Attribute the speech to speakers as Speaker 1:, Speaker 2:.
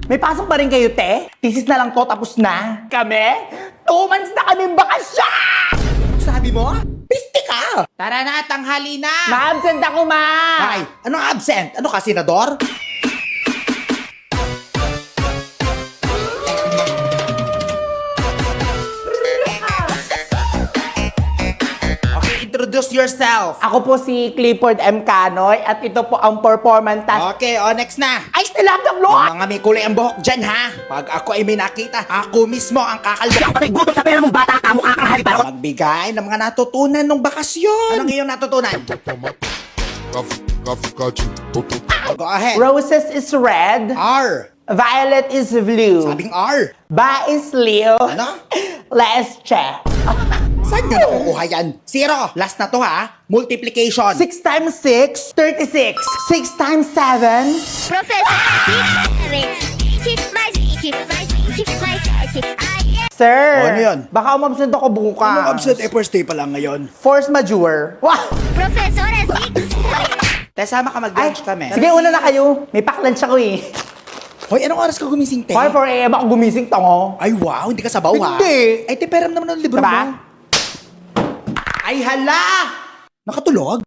Speaker 1: May pasok pa rin kayo, te? Thesis na lang to, tapos na. Kami? 2 months na kaming bakasyon!
Speaker 2: Sabi mo? Piste ka!
Speaker 3: Tara na, tanghali na!
Speaker 1: Ma-absent ako, ma!
Speaker 2: Ay, anong absent? Ano ka, senador? Okay, introduce yourself.
Speaker 1: Ako po si Clifford M. Canoy at ito po ang performance task.
Speaker 2: Okay, next na.
Speaker 1: I still have the floor!
Speaker 2: Mga may kulay ang buhok dyan, ha? Pag ako ay may nakita, ako mismo ang kakalbo.
Speaker 1: Gutom sa pera mong bata ka, mukha kang haliparo.
Speaker 2: Magbigay ng mga natutunan ng bakasyon. Anong iyong natutunan? Go ahead.
Speaker 1: Roses is red,
Speaker 2: R.
Speaker 1: violet is blue,
Speaker 2: Sabing R.
Speaker 1: ba is Leo,
Speaker 2: Ano?
Speaker 1: let's check.
Speaker 2: Saan nyo nakukuha yan? 0. Last na to, ha? Multiplication.
Speaker 1: 6 times 6, 36. 6 times 7,
Speaker 4: Professor,
Speaker 1: sir.
Speaker 2: Ano yun?
Speaker 1: Baka umabsent ako bukas.
Speaker 2: Anong absent? First day pa lang ngayon.
Speaker 1: Force majeure. Wow.
Speaker 4: Professor,
Speaker 2: Tesama ka
Speaker 1: Ay,
Speaker 2: mag-lunch kami.
Speaker 1: sige, una na kayo. May paklunch ako eh.
Speaker 2: Hoy, anong oras ka gumising, te?
Speaker 1: 4 a.m. ako gumising, tango.
Speaker 2: Ay, wow. Hindi ka sabaw, ha?
Speaker 1: Hindi.
Speaker 2: Ay, te, peram naman ang libro
Speaker 1: Diba?
Speaker 2: mo. Ay, hala! Nakatulog?